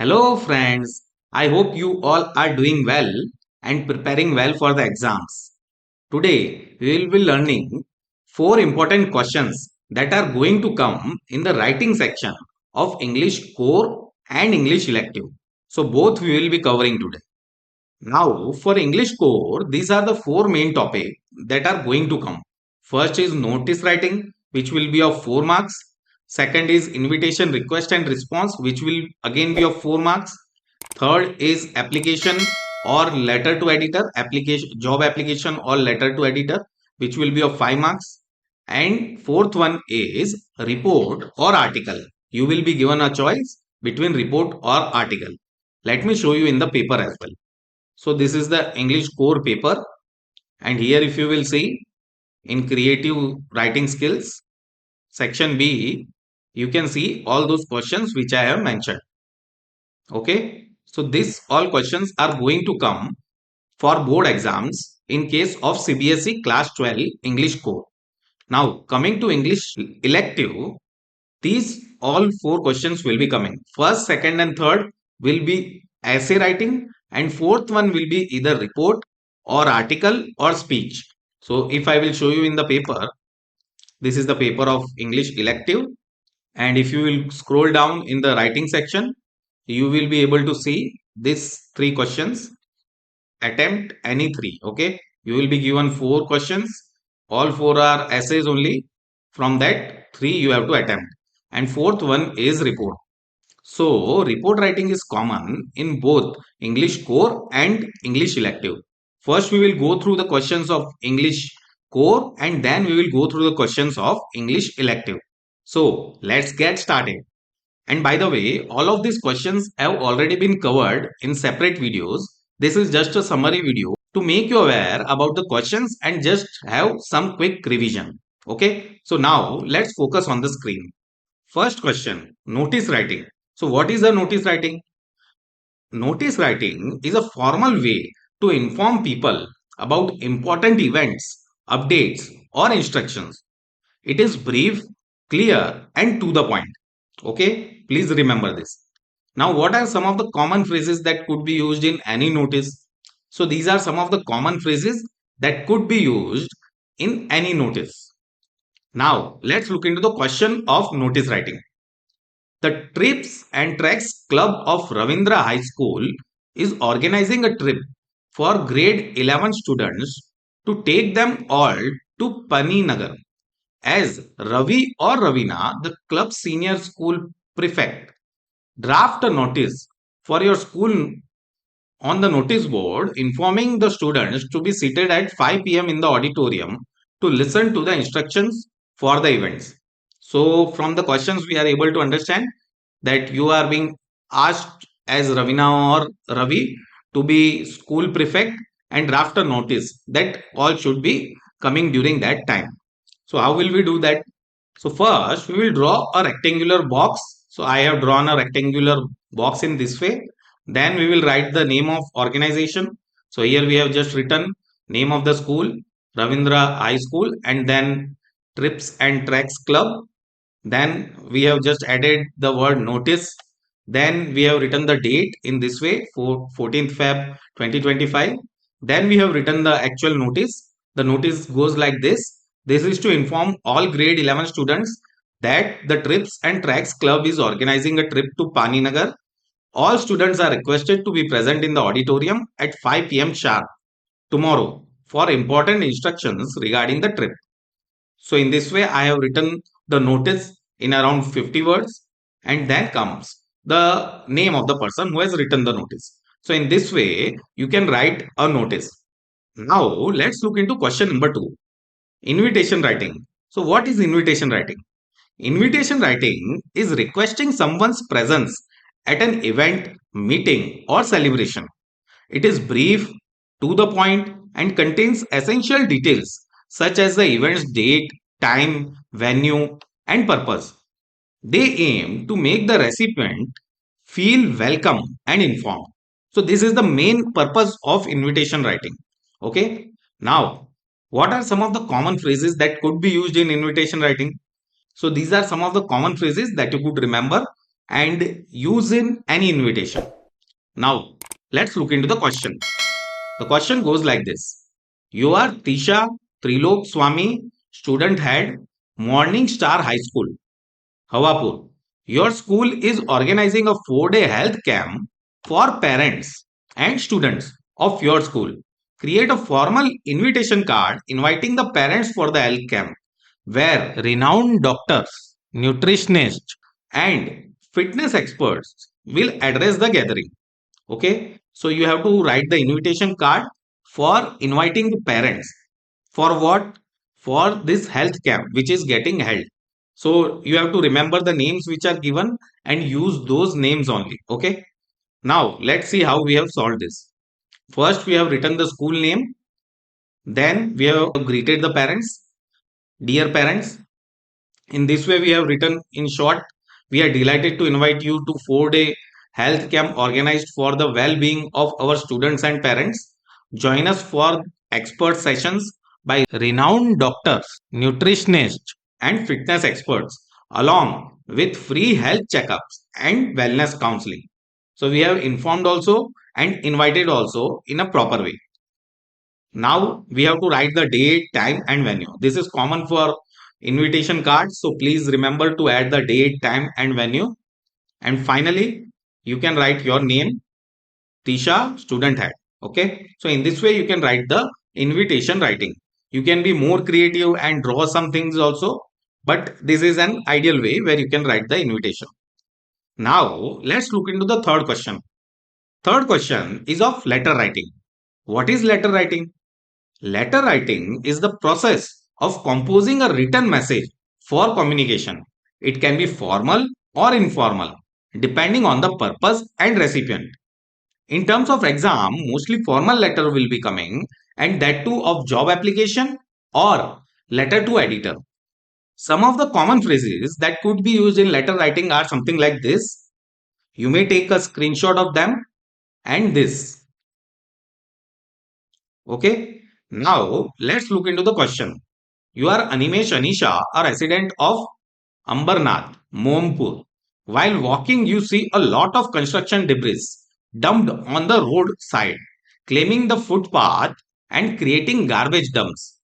Hello, friends. I hope you all are doing well and preparing well for the exams. Today, we will be learning four important questions that are going to come in the writing section of English core and English elective. So, both we will be covering today. Now, for English core, these are the four main topics that are going to come. First is notice writing, which will be of 4 marks. Second is invitation request and response, which will again be of 4 marks. Third is application or letter to editor, job application or letter to editor, which will be of 5 marks. And fourth one is report or article. You will be given a choice between report or article. Let me show you in the paper as well. So this is the English core paper, and here if you will see in creative writing skills section B, you can see all those questions which I have mentioned. Okay, so this all questions are going to come for board exams in case of CBSE class 12 English core. Now coming to English elective, these all four questions will be coming. First, second and third will be essay writing, and fourth one will be either report or article or speech. So if I will show you in the paper, this is the paper of English elective, and if you will scroll down in the writing section, you will be able to see these three questions. Attempt any three. Okay, you will be given four questions. All four are essays only. From that, three you have to attempt, and fourth one is report. So, report writing is common in both English core and English elective. First, we will go through the questions of English core and then we will go through the questions of English elective. So, let's get started. And by the way, all of these questions have already been covered in separate videos. This is just a summary video to make you aware about the questions and just have some quick revision. Okay, so now let's focus on the screen. First question, notice writing. So what is a notice writing? Notice writing is a formal way to inform people about important events, updates, or instructions. It is brief, clear, and to the point. Okay, please remember this. Now, what are some of the common phrases that could be used in any notice? So, these are some of the common phrases that could be used in any notice. Now, let's look into the question of notice writing. The Trips and Treks Club of Ravindra High School is organizing a trip for grade 11 students to take them all to Paninagar. As Ravi or Ravina, the club senior school prefect, draft a notice for your school on the notice board informing the students to be seated at 5 p.m. in the auditorium to listen to the instructions for the events. So, from the questions, we are able to understand that you are being asked as Ravina or Ravi to be school prefect and draft a notice that all should be coming during that time. So, how will we do that? So, first we will draw a rectangular box. So, I have drawn a rectangular box in this way. Then we will write the name of organization. So, here we have just written name of the school, Ravindra High School, and then Trips and Treks Club. Then we have just added the word notice. Then we have written the date in this way, 14th Feb 2025. Then we have written the actual notice. The notice goes like this. This is to inform all grade 11 students that the Trips and Tracks Club is organizing a trip to Paninagar. All students are requested to be present in the auditorium at 5 p.m. sharp tomorrow for important instructions regarding the trip. So in this way, I have written the notice in around 50 words, and then comes the name of the person who has written the notice. So in this way, you can write a notice. Now let's look into question number 2. Invitation writing. So what is invitation writing? Invitation writing is requesting someone's presence at an event, meeting, or celebration. It is brief, to the point, and contains essential details such as the event's date, time, venue, and purpose. They aim to make the recipient feel welcome and informed. So, this is the main purpose of invitation writing. Okay. Now, what are some of the common phrases that could be used in invitation writing? So, these are some of the common phrases that you could remember and use in any invitation. Now, let's look into the question. The question goes like this. You are Tisha Trilok Swami, student head, Morning Star High School, Hawapur. Your school is organizing a 4-day health camp for parents and students of your school. Create a formal invitation card inviting the parents for the health camp, where renowned doctors, nutritionists, and fitness experts will address the gathering. Okay, so you have to write the invitation card for inviting the parents. For what? For this health camp which is getting held. So you have to remember the names which are given and use those names only. Okay, now let's see how we have solved this. First, we have written the school name. Then we have greeted the parents. Dear parents, in this way, we have written in short, we are delighted to invite you to 4-day health camp organized for the well-being of our students and parents. Join us for expert sessions by renowned doctors, nutritionists, and fitness experts, along with free health checkups and wellness counseling. So we have informed also and invited also in a proper way. Now we have to write the date, time, and venue. This is common for invitation cards. So please remember to add the date, time, and venue. And finally, you can write your name, Tisha, student head. Okay. So in this way, you can write the invitation writing. You can be more creative and draw some things also. But this is an ideal way where you can write the invitation. Now let's look into the third question. Third question is of letter writing. What is letter writing? Letter writing is the process of composing a written message for communication. It can be formal or informal, depending on the purpose and recipient. In terms of exam, mostly formal letter will be coming, and that too of job application or letter to editor. Some of the common phrases that could be used in letter writing are something like this. You may take a screenshot of them and this. Okay. Now let's look into the question. You are Animesh Anisha, a resident of Ambernath, Mompur. While walking, you see a lot of construction debris dumped on the roadside, claiming the footpath and creating garbage dumps.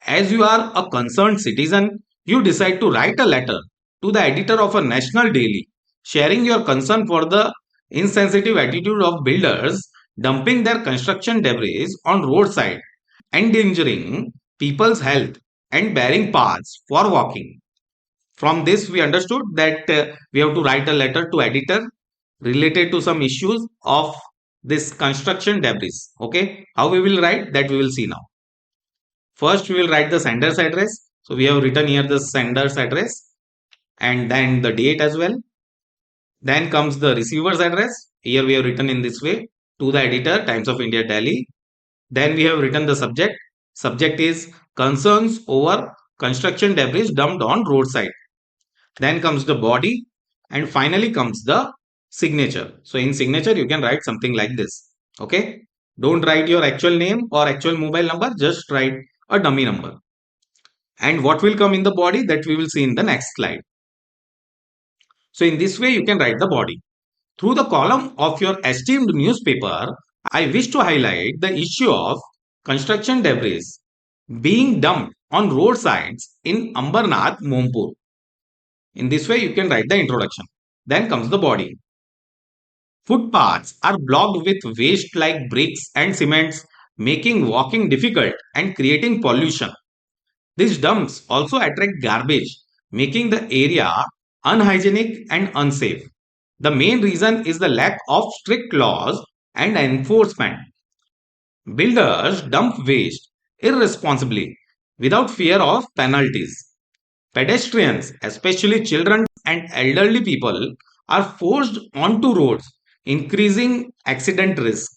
As you are a concerned citizen, you decide to write a letter to the editor of a national daily, sharing your concern for the insensitive attitude of builders dumping their construction debris on roadside, endangering people's health and barring paths for walking. From this, we understood that we have to write a letter to editor related to some issues of this construction debris. Okay, how we will write that we will see now. First, we will write the sender's address. So we have written here the sender's address and then the date as well. Then comes the receiver's address. Here we have written in this way to the editor, Times of India, Delhi. Then we have written the subject. Subject is concerns over construction debris dumped on roadside. Then comes the body and finally comes the signature. So in signature, you can write something like this. Okay. Don't write your actual name or actual mobile number. Just write a dummy number. And what will come in the body that we will see in the next slide. So in this way, you can write the body. Through the column of your esteemed newspaper, I wish to highlight the issue of construction debris being dumped on roadsides in Ambernath, Mompur. In this way, you can write the introduction. Then comes the body. Footpaths are blocked with waste like bricks and cements, making walking difficult and creating pollution. These dumps also attract garbage, making the area unhygienic and unsafe. The main reason is the lack of strict laws and enforcement. Builders dump waste irresponsibly without fear of penalties. Pedestrians, especially children and elderly people, are forced onto roads, increasing accident risk.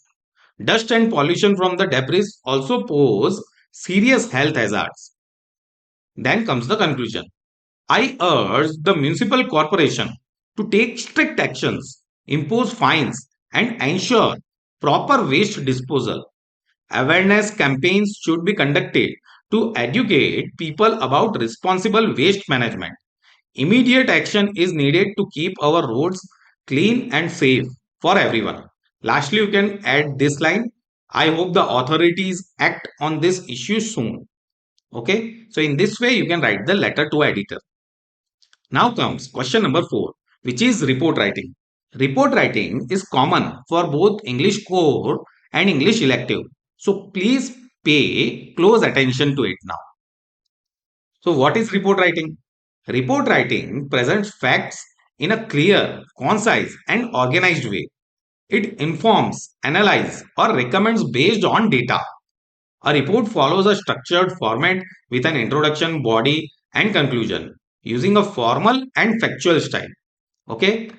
Dust and pollution from the debris also pose serious health hazards. Then comes the conclusion. I urge the municipal corporation to take strict actions, impose fines, and ensure proper waste disposal. Awareness campaigns should be conducted to educate people about responsible waste management. Immediate action is needed to keep our roads clean and safe for everyone. Lastly, you can add this line. I hope the authorities act on this issue soon. Okay, so in this way, you can write the letter to editor. Now comes question number 4, which is report writing. Report writing is common for both English core and English elective. So please pay close attention to it now. So what is report writing? Report writing presents facts in a clear, concise and organized way. It informs, analyzes or recommends based on data. A report follows a structured format with an introduction, body and conclusion using a formal and factual style. Okay.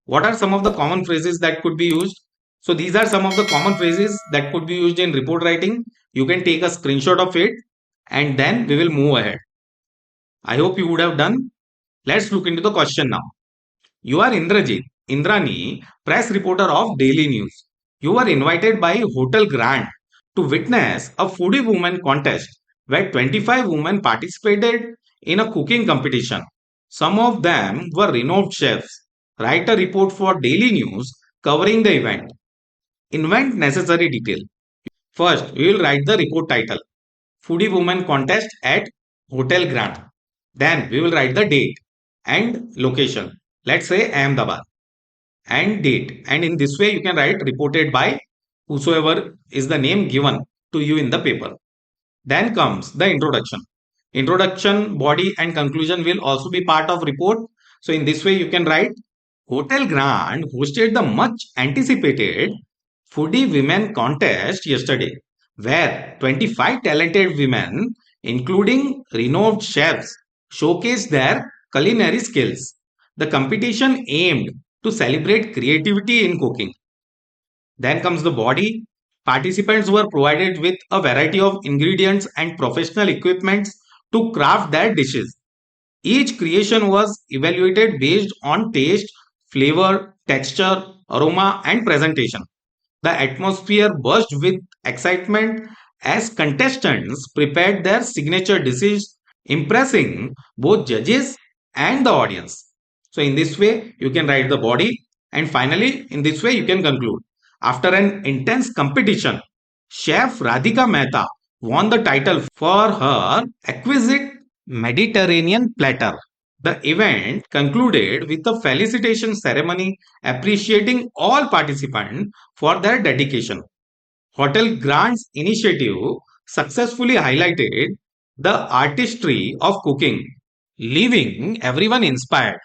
What are some of the common phrases that could be used? So these are some of the common phrases that could be used in report writing. You can take a screenshot of it and then we will move ahead. I hope you would have done. Let's look into the question now. You are Indrani, press reporter of Daily News. You were invited by Hotel Grand to witness a foodie woman contest where 25 women participated in a cooking competition. Some of them were renowned chefs. Write a report for Daily News covering the event. Invent necessary detail. First, we will write the report title. Foodie woman contest at Hotel Grand. Then we will write the date and location. Let's say Ahmedabad and date. And in this way, you can write reported by whosoever is the name given to you in the paper. Then comes the introduction. Introduction, body and conclusion will also be part of report. So in this way, you can write Hotel Grand hosted the much anticipated foodie women contest yesterday, where 25 talented women, including renowned chefs, showcased their culinary skills. The competition aimed to celebrate creativity in cooking. Then comes the body. Participants were provided with a variety of ingredients and professional equipments to craft their dishes. Each creation was evaluated based on taste, flavor, texture, aroma, and presentation. The atmosphere burst with excitement as contestants prepared their signature dishes, impressing both judges and the audience. So, in this way, you can write the body, and finally, in this way, you can conclude. After an intense competition, Chef Radhika Mehta won the title for her exquisite Mediterranean platter. The event concluded with a felicitation ceremony appreciating all participants for their dedication. Hotel Grand's initiative successfully highlighted the artistry of cooking, leaving everyone inspired.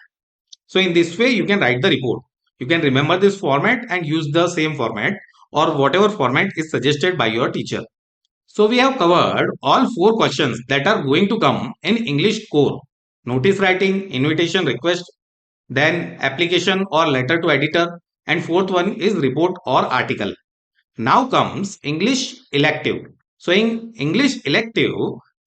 So, in this way, you can write the report. You can remember this format and use the same format or whatever format is suggested by your teacher. So we have covered all 4 questions that are going to come in English core. Notice writing, invitation request, then application or letter to editor, and fourth one is report or article. Now comes English elective. So in English elective,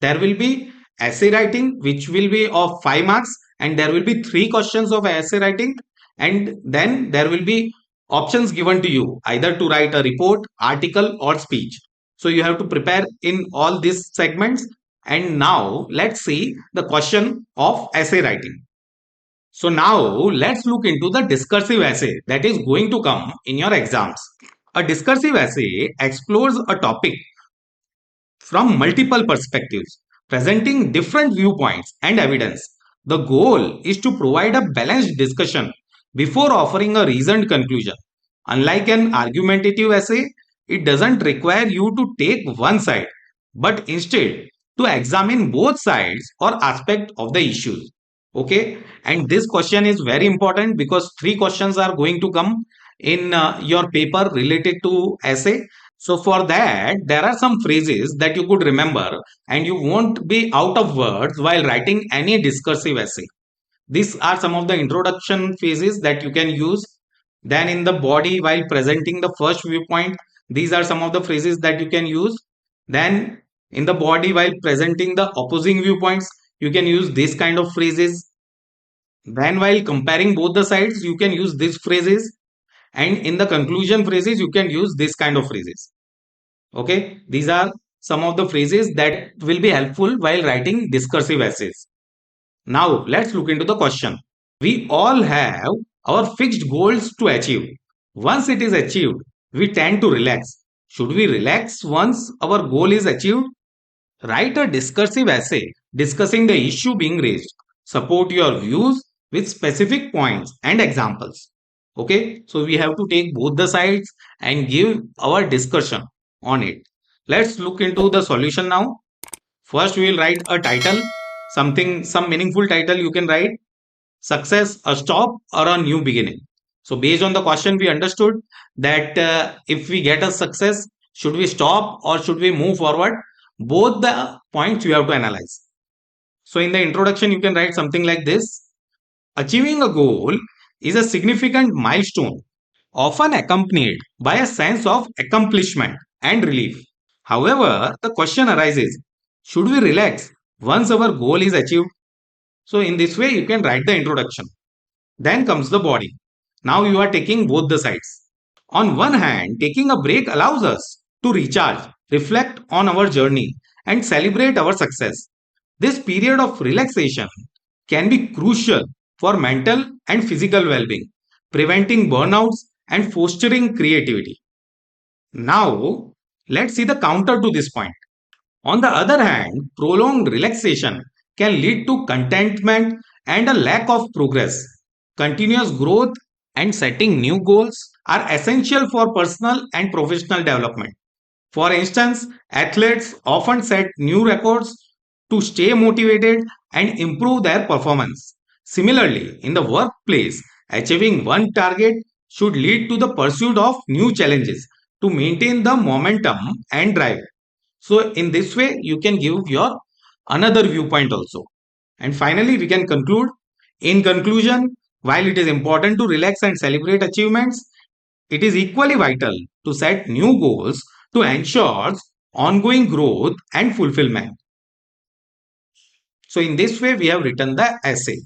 there will be essay writing which will be of 5 marks and there will be 3 questions of essay writing and then there will be options given to you either to write a report, article or speech. So you have to prepare in all these segments. And now let's see the question of essay writing. So now let's look into the discursive essay that is going to come in your exams. A discursive essay explores a topic from multiple perspectives, presenting different viewpoints and evidence. The goal is to provide a balanced discussion before offering a reasoned conclusion. Unlike an argumentative essay, it doesn't require you to take one side, but instead to examine both sides or aspect of the issues. Okay, and this question is very important because 3 questions are going to come in your paper related to essay. So for that, there are some phrases that you could remember and you won't be out of words while writing any discursive essay. These are some of the introduction phases that you can use. Then in the body, while presenting the first viewpoint, these are some of the phrases that you can use. Then in the body, while presenting the opposing viewpoints, you can use this kind of phrases. Then while comparing both the sides, you can use these phrases. And in the conclusion phrases, you can use this kind of phrases. Okay, these are some of the phrases that will be helpful while writing discursive essays. Now let's look into the question. We all have our fixed goals to achieve. Once it is achieved, we tend to relax. Should we relax once our goal is achieved? Write a discursive essay discussing the issue being raised. Support your views with specific points and examples. Okay, so we have to take both the sides and give our discussion on it. Let's look into the solution now. First, we will write a title, some meaningful title you can write. Success, a stop or a new beginning. So based on the question, we understood that if we get a success, should we stop or should we move forward? Both the points you have to analyze. So in the introduction, you can write something like this. Achieving a goal is a significant milestone, often accompanied by a sense of accomplishment and relief. However, the question arises, should we relax once our goal is achieved? So in this way, you can write the introduction. Then comes the body. Now you are taking both the sides. On one hand, taking a break allows us to recharge, reflect on our journey, and celebrate our success. This period of relaxation can be crucial for mental and physical well being, preventing burnouts and fostering creativity. Now, let's see the counter to this point. On the other hand, prolonged relaxation can lead to contentment and a lack of progress. Continuous growth and setting new goals are essential for personal and professional development. For instance, athletes often set new records to stay motivated and improve their performance. Similarly, in the workplace, achieving one target should lead to the pursuit of new challenges to maintain the momentum and drive. So in this way, you can give your another viewpoint also. And finally, we can conclude. In conclusion, while it is important to relax and celebrate achievements, it is equally vital to set new goals to ensure ongoing growth and fulfillment. So in this way, we have written the essay.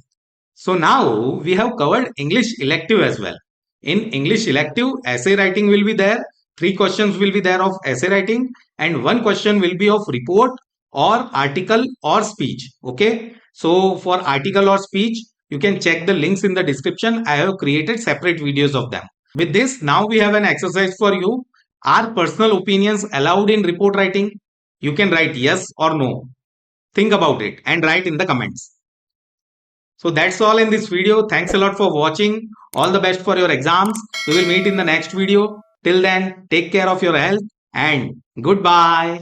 So now we have covered English elective as well. In English elective, essay writing will be there. 3 questions will be there of essay writing and 1 question will be of report or article or speech. Okay. So for article or speech, you can check the links in the description. I have created separate videos of them. With this, now we have an exercise for you. Are personal opinions allowed in report writing? You can write yes or no. Think about it and write in the comments. So that's all in this video. Thanks a lot for watching. All the best for your exams. We will meet in the next video. Till then, take care of your health and goodbye.